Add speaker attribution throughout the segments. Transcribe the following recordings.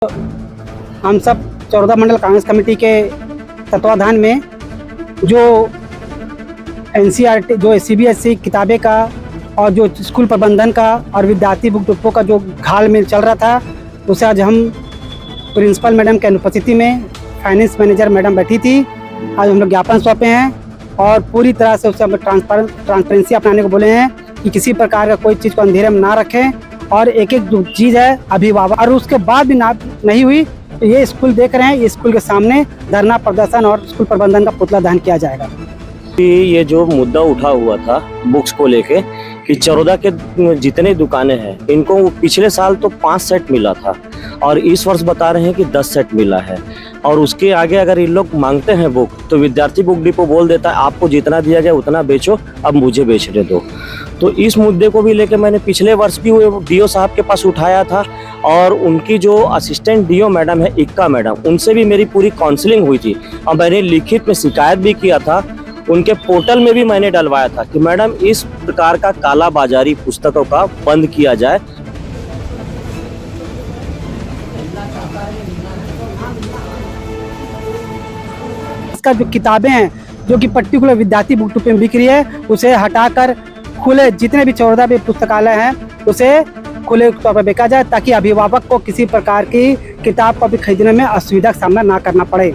Speaker 1: हम सब चौरदा मंडल कांग्रेस कमेटी के तत्वाधान में जो एनसीईआरटी जो सीबीएसई किताबें का और जो स्कूल प्रबंधन का और विद्यार्थी बुक डिपो का जो घालमेल चल रहा था, उसे आज हम प्रिंसिपल मैडम के अनुपस्थिति में फाइनेंस मैनेजर मैडम बैठी थी। आज हम लोग ज्ञापन सौंपे हैं और पूरी तरह से उसे हम ट्रांसपेरेंसी अपनाने को बोले हैं कि किसी प्रकार का कोई चीज़ को अंधेरे में ना रखें और एक एक जो चीज़ है अभिभावक, और उसके बाद भी ना नहीं हुई तो ये स्कूल देख रहे हैं, ये स्कूल के सामने धरना प्रदर्शन और स्कूल प्रबंधन का पुतला दहन किया जाएगा।
Speaker 2: ये जो मुद्दा उठा हुआ था बुक्स को लेके कि चरौदा के जितने दुकानें हैं इनको पिछले साल तो 5 सेट मिला था और इस वर्ष बता रहे हैं कि 10 सेट मिला है, और उसके आगे अगर इन लोग मांगते हैं बुक तो विद्यार्थी बुक डिपो बोल देता है आपको जितना दिया गया उतना बेचो, अब मुझे बेचने दो। तो इस मुद्दे को भी लेके मैंने पिछले वर्ष भी डीओ साहब के पास उठाया था और उनकी जो असिस्टेंट डीओ मैडम है इक्का मैडम, उनसे भी मेरी पूरी काउंसलिंग हुई थी और मैंने लिखित में शिकायत भी किया था, उनके पोर्टल में भी मैंने डलवाया था कि मैडम इस प्रकार का काला बाजारी पुस्तकों का बंद किया जाए।
Speaker 1: इसका जो किताबें हैं जो कि पर्टिकुलर विद्यार्थी बुक डिपो में बिक रही है, उसे हटाकर खुले जितने भी चौरदा में पुस्तकालय हैं उसे खुले तौर पर बेचा जाए ताकि अभिभावक को किसी प्रकार की किताब को भी खरीदने में असुविधा का सामना ना करना पड़े।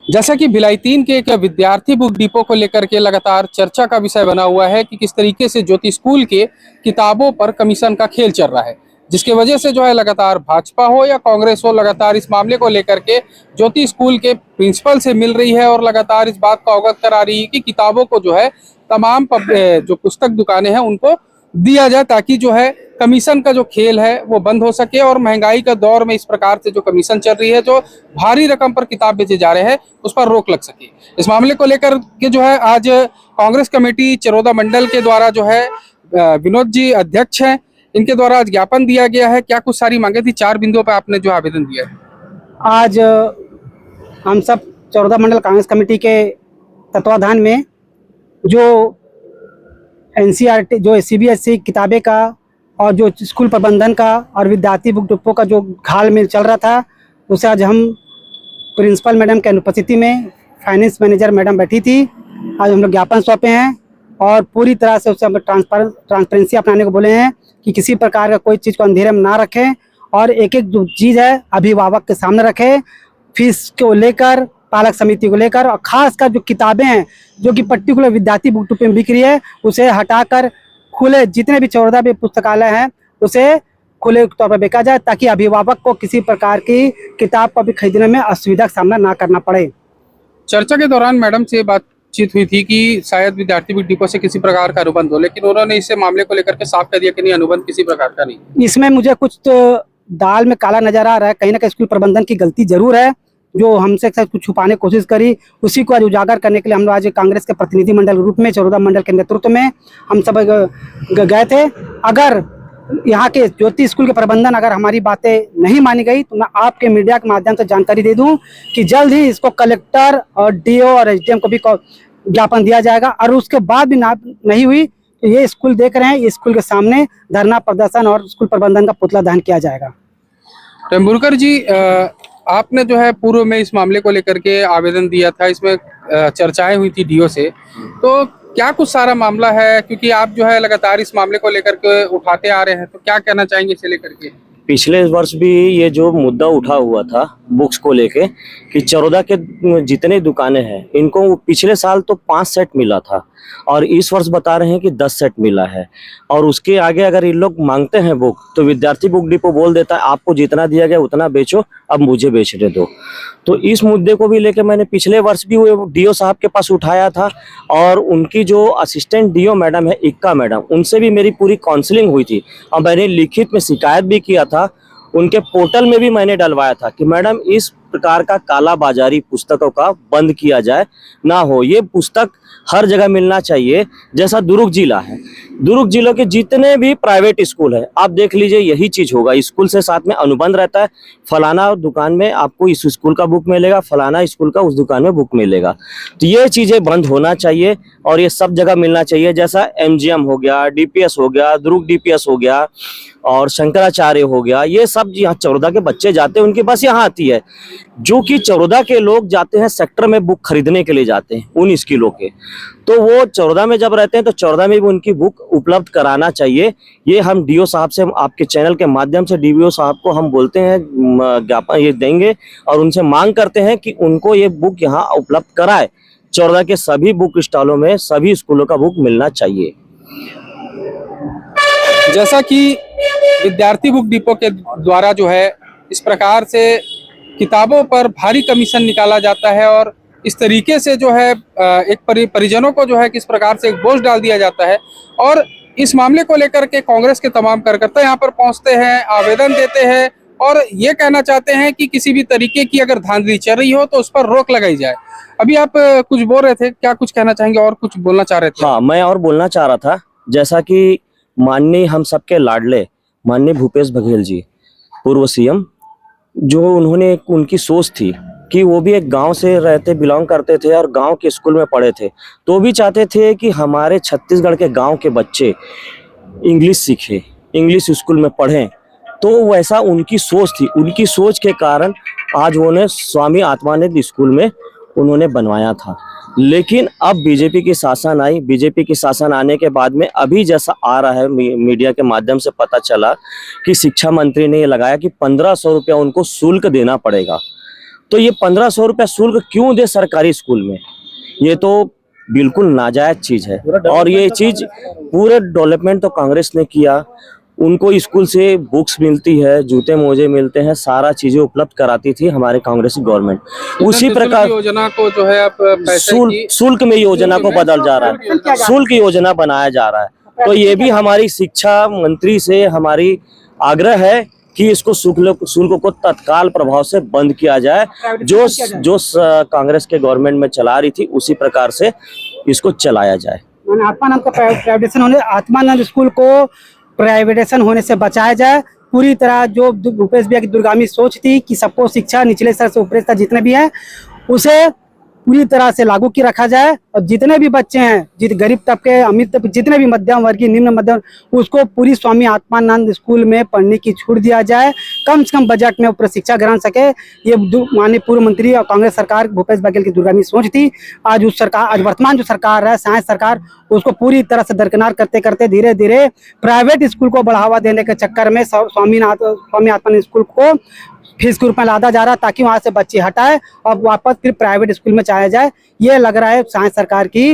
Speaker 3: जैसा कि भिलाई 3 के एक विद्यार्थी बुक डिपो को लेकर के लगातार चर्चा का विषय बना हुआ है कि किस तरीके से ज्योति स्कूल के किताबों पर कमीशन का खेल चल रहा है, जिसकी वजह से जो है लगातार भाजपा हो या कांग्रेस हो लगातार इस मामले को लेकर के ज्योति स्कूल के प्रिंसिपल से मिल रही है और लगातार इस बात का अवगत करा रही है कि किताबों को जो है तमाम जो पुस्तक दुकानें हैं उनको दिया जाए ताकि जो है कमीशन का जो खेल है वो बंद हो सके और महंगाई का दौर में इस प्रकार से जो कमीशन चल रही है, जो भारी रकम पर किताब बेचे जा रहे हैं, उस पर रोक लग सके। इस मामले को लेकर के जो है आज कांग्रेस कमेटी चरौदा मंडल के द्वारा जो है विनोद जी अध्यक्ष हैं, इनके द्वारा आज ज्ञापन दिया गया है। क्या कुछ सारी मांगे थी, 4 बिंदुओं पर आपने जो आवेदन दिया है?
Speaker 1: आज हम सब चरौदा मंडल कांग्रेस कमेटी के तत्वाधान में जो एनसीईआरटी जो सीबीएसई किताबें का और जो स्कूल प्रबंधन का और विद्यार्थी बुक डिपो का जो घालमेल चल रहा था, उसे आज हम प्रिंसिपल मैडम के अनुपस्थिति में फाइनेंस मैनेजर मैडम बैठी थी। आज हम लोग ज्ञापन सौंपे हैं और पूरी तरह से उसे हम ट्रांसपेरेंसी अपनाने को बोले हैं कि किसी प्रकार का कोई चीज़ को अंधेरे में ना रखें और एक एक जो चीज़ है अभिभावक के सामने रखें, फीस को लेकर, पालक समिति को लेकर, और खासकर जो किताबें हैं जो कि पर्टिकुलर विद्यार्थी बुक डिपो में बिक रही है उसे हटाकर खुले जितने भी चौरदा में पुस्तकालय हैं उसे खुले तौर पर बेचा जाए ताकि अभिभावक को किसी प्रकार की किताब को भी खरीदने में असुविधा का सामना ना करना पड़े।
Speaker 3: चर्चा के दौरान मैडम से बातचीत हुई थी कि शायद विद्यार्थी बुक डिपो से किसी प्रकार का अनुबंध हो, लेकिन उन्होंने इस मामले को लेकर के साफ कर दिया कि नहीं, अनुबंध किसी प्रकार का नहीं।
Speaker 1: इसमें मुझे कुछ तो दाल में काला नजर आ रहा है, कहीं ना कहीं स्कूल प्रबंधन की गलती जरूर है जो हमसे कुछ छुपाने की कोशिश करी, उसी को आज उजागर करने के लिए हम लोग आज कांग्रेस के प्रतिनिधि मंडल के रूप में चरौदा मंडल के नेतृत्व में हम सब गए थे। अगर यहाँ के ज्योति स्कूल के प्रबंधन अगर हमारी बातें नहीं मानी गई तो मैं आपके मीडिया के माध्यम से जानकारी दे दूं कि जल्द ही इसको कलेक्टर और डीओ और एसडीएम को भी ज्ञापन दिया जाएगा, और उसके बाद भी नहीं हुई तो ये स्कूल देख रहे हैं, ये स्कूल के सामने धरना प्रदर्शन और स्कूल प्रबंधन का पुतला दहन किया जाएगा।
Speaker 3: टेम्बुरकर जी, आपने जो है पूर्व में इस मामले को लेकर के आवेदन दिया था, इसमें चर्चाएं हुई थी डीओ से, तो क्या कुछ सारा मामला है, क्योंकि आप जो है लगातार इस मामले को लेकर के उठाते आ रहे हैं, तो क्या कहना चाहेंगे इसे लेकर के?
Speaker 2: पिछले वर्ष भी ये जो मुद्दा उठा हुआ था बुक्स को लेके कि चरौदा के जितने दुकानें हैं इनको पिछले साल तो 5 सेट मिला था और इस वर्ष बता रहे हैं कि 10 सेट मिला है, और उसके आगे अगर इन लोग मांगते हैं बुक तो विद्यार्थी बुक डिपो बोल देता है आपको जितना दिया गया उतना बेचो, अब मुझे बेचने दो। तो इस मुद्दे को भी लेके मैंने पिछले वर्ष भी डीओ साहब के पास उठाया था और उनकी जो असिस्टेंट डीओ मैडम है इक्का मैडम, उनसे भी मेरी पूरी काउंसलिंग हुई थी और मैंने लिखित में शिकायत भी किया था, उनके पोर्टल में भी मैंने डलवाया था कि मैडम इस प्रकार का काला बाजारी पुस्तकों का बंद किया जाए, ना हो। ये पुस्तक हर जगह मिलना चाहिए। जैसा दुर्ग जिला है, दुर्ग जिले के जितने भी प्राइवेट स्कूल है, आप देख लीजिए यही चीज होगा। स्कूल से साथ में अनुबंध रहता है, फलाना दुकान में आपको इस स्कूल का बुक मिलेगा, फलाना स्कूल का उस दुकान में बुक मिलेगा। तो ये चीजें बंद होना चाहिए और ये सब जगह मिलना चाहिए। जैसा एमजीएम हो गया, डीपीएस हो गया, दुर्ग डीपीएस हो गया और शंकराचार्य हो गया, ये सब यहाँ चौरदा के बच्चे जाते हैं, उनकी बस यहाँ आती है। जो कि चौरदा के लोग जाते हैं सेक्टर में बुक खरीदने के लिए जाते हैं 19 किलो के, तो वो चौरदा में जब रहते हैं तो चौरदा में भी उनकी बुक उपलब्ध कराना चाहिए। ये हम डीओ साहब से, आपके चैनल के माध्यम से डीओ साहब को हम बोलते हैं, ज्ञापन ये देंगे और उनसे मांग करते हैं कि उनको ये बुक यहाँ उपलब्ध कराए। चौरदा के सभी बुक स्टॉलों में सभी स्कूलों का बुक मिलना चाहिए।
Speaker 3: जैसा कि विद्यार्थी बुक डिपो के द्वारा जो है इस प्रकार से किताबों पर भारी कमीशन निकाला जाता है और इस तरीके से जो है एक परिजनों को जो है किस प्रकार से एक बोझ डाल दिया जाता है। और इस मामले को लेकर के कांग्रेस के तमाम कार्यकर्ता यहाँ पर पहुँचते हैं, आवेदन देते हैं और ये कहना चाहते हैं कि किसी भी तरीके की अगर धांधली चल रही हो तो उस पर रोक लगाई जाए। अभी आप कुछ बोल रहे थे, क्या कुछ कहना चाहेंगे और कुछ बोलना चाह रहे थे?
Speaker 2: हाँ, मैं और बोलना चाह रहा था, जैसा कि माननीय हम सबके लाडले माननीय भूपेश बघेल जी, पूर्व सीएम, जो उन्होंने उनकी सोच थी कि वो भी एक गांव से रहते बिलोंग करते थे और गांव के स्कूल में पढ़े थे, तो भी चाहते थे कि हमारे छत्तीसगढ़ के गांव के बच्चे इंग्लिश सीखे, इंग्लिश स्कूल में पढ़ें। तो वैसा उनकी सोच थी। उनकी सोच के कारण आज उन्होंने स्वामी आत्मानंद स्कूल में उन्होंने बनवाया था। लेकिन अब बीजेपी की शासन आई, बीजेपी की शासन आने के बाद में अभी जैसा आ रहा है मीडिया के माध्यम से पता चला कि शिक्षा मंत्री ने ये लगाया कि 1500 रुपया उनको शुल्क देना पड़ेगा। तो ये 1500 रुपया शुल्क क्यों दे सरकारी स्कूल में? ये तो बिल्कुल नाजायज चीज है। और ये चीज पूरे डेवलपमेंट तो कांग्रेस ने किया। उनको स्कूल से बुक्स मिलती है, जूते मोजे मिलते हैं, सारा चीजें उपलब्ध कराती थी हमारे कांग्रेस गवर्नमेंट। उसी प्रकार
Speaker 3: योजना को जो है आप
Speaker 2: शुल्क में योजना को बदल जा रहा है, शुल्क योजना बनाया जा रहा है। तो ये भी हमारी शिक्षा मंत्री से हमारी आग्रह है कि इसको शुल्क को तत्काल प्रभाव से बंद किया जाए। जो कांग्रेस के गवर्नमेंट में चला रही थी उसी प्रकार से इसको चलाया जाए।
Speaker 1: आत्मानंद का प्राइवेटाइजेशन होने, आत्मानंद स्कूल को प्राइवेटाइजेशन होने से बचाया जाए। पूरी तरह जो भूपेश भैया की दूरगामी सोच थी कि सबको शिक्षा निचले स्तर से ऊपरी स्तर जितने भी हैं उसे पूरी तरह से लागू की रखा जाए और जितने भी बच्चे हैं, गरीब तबके, अमीर तबके, जितने भी मध्यम वर्गीय, निम्न मध्यम, उसको पूरी स्वामी आत्मानंद स्कूल में पढ़ने की छूट दिया जाए। कम से कम बजट में ऊपर शिक्षा ग्रहण सके। ये माननीय पूर्व मंत्री और कांग्रेस सरकार भूपेश बघेल की दूरगामी सोच थी। आज वर्तमान जो सरकार है, साइंस सरकार, उसको पूरी तरह से दरकिनार करते करते धीरे धीरे प्राइवेट स्कूल को बढ़ावा देने के चक्कर में स्वामी आत्मानंद स्कूल को फीस के रूप में लादा जा रहा है ताकि वहां से बच्चे हटाए और वापस फिर प्राइवेट स्कूल में चाया जाए। ये लग रहा है साइंस सरकार की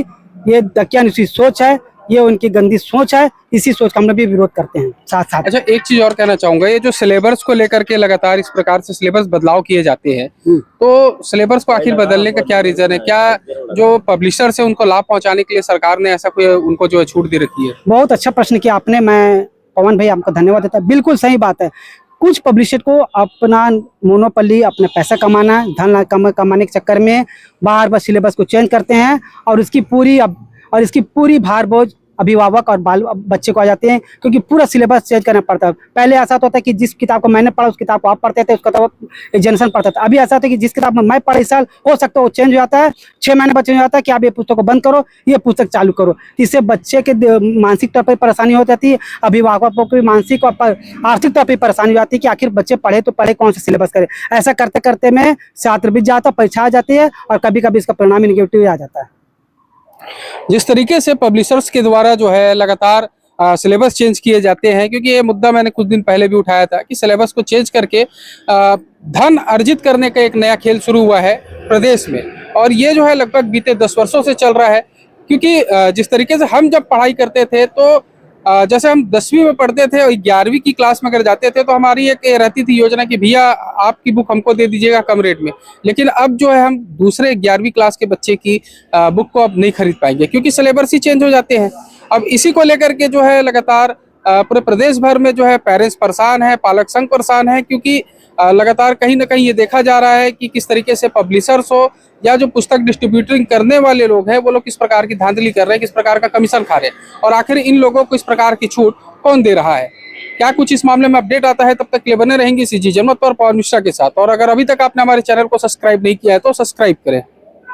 Speaker 1: ये दकियानुसी सोच है, ये उनकी गंदी सोच है। इसी सोच का हम लोग भी विरोध करते हैं साथ साथ।
Speaker 3: अच्छा, एक चीज और कहना चाहूंगा, ये जो सिलेबस को लेकर के लगातार इस प्रकार से सिलेबस बदलाव किए जाते हैं, तो सिलेबस को आखिर बदलने का क्या रीजन है? क्या जो पब्लिशर से उनको लाभ पहुंचाने के लिए सरकार ने ऐसा कोई उनको जो छूट दे रखी है?
Speaker 1: बहुत अच्छा प्रश्न किया आपने। मैं पवन भाई आपको धन्यवाद देता हूं। बिल्कुल सही बात है। कुछ पब्लिशर को अपना मोनोपोली, अपने पैसा कमाना, धन कमाने के चक्कर में बार बार सिलेबस को चेंज करते हैं और इसकी पूरी भार बोझ अभिभावक और बच्चे को आ जाते हैं, क्योंकि पूरा सिलेबस चेंज करना पड़ता है। पहले ऐसा होता था कि जिस किताब को मैंने पढ़ा उस किताब को आप पढ़ते थे, उस किताब एक जनरेशन पढ़ता था। अभी ऐसा होता है कि जिस किताब में मैं पढ़ा इस साल, हो सकता है वो चेंज हो जाता है, 6 महीने बाद चेंज हो जाता है कि आप ये पुस्तक को बंद करो, ये पुस्तक चालू करो। इससे बच्चे के मानसिक तौर पर परेशानी हो जाती है, अभिभावकों को भी मानसिक और आर्थिक तौर पर परेशानी हो जाती है कि आखिर बच्चे पढ़े तो पढ़े, कौन सा सिलेबस करे। ऐसा करते करते में छात्र बीत जाता, परीक्षा आ जाती है और कभी कभी इसका परिणाम ही निगेटिव आ जाता है।
Speaker 3: जिस तरीके से पब्लिशर्स के द्वारा जो है लगातार सिलेबस चेंज किए जाते हैं, क्योंकि ये मुद्दा मैंने कुछ दिन पहले भी उठाया था कि सिलेबस को चेंज करके धन अर्जित करने का एक नया खेल शुरू हुआ है प्रदेश में, और ये जो है लगभग बीते 10 वर्षों से चल रहा है। क्योंकि जिस तरीके से हम जब पढ़ाई करते थे तो जैसे हम 10वीं में पढ़ते थे और 11वीं की क्लास में अगर जाते थे तो हमारी एक रहती थी योजना कि भैया आपकी बुक हमको दे दीजिएगा कम रेट में। लेकिन अब जो है हम दूसरे 11वीं क्लास के बच्चे की बुक को अब नहीं खरीद पाएंगे, क्योंकि सिलेबस ही चेंज हो जाते हैं। अब इसी को लेकर के जो है लगातार पूरे प्रदेश भर में जो है पेरेंट्स परेशान है, पालक संघ परेशान है, क्योंकि लगातार कहीं ना कहीं ये देखा जा रहा है कि किस तरीके से पब्लिशर्स हो या जो पुस्तक डिस्ट्रीब्यूटिंग करने वाले लोग हैं वो लोग किस प्रकार की धांधली कर रहे हैं, किस प्रकार का कमीशन खा रहे हैं, और आखिर इन लोगों को इस प्रकार की छूट कौन दे रहा है। क्या कुछ इस मामले में अपडेट आता है, तब तक के लिए बने रहेंगे CG जनमत पर पवन मिश्रा के साथ। और अगर अभी तक आपने हमारे चैनल को सब्सक्राइब नहीं किया है तो सब्सक्राइब करें।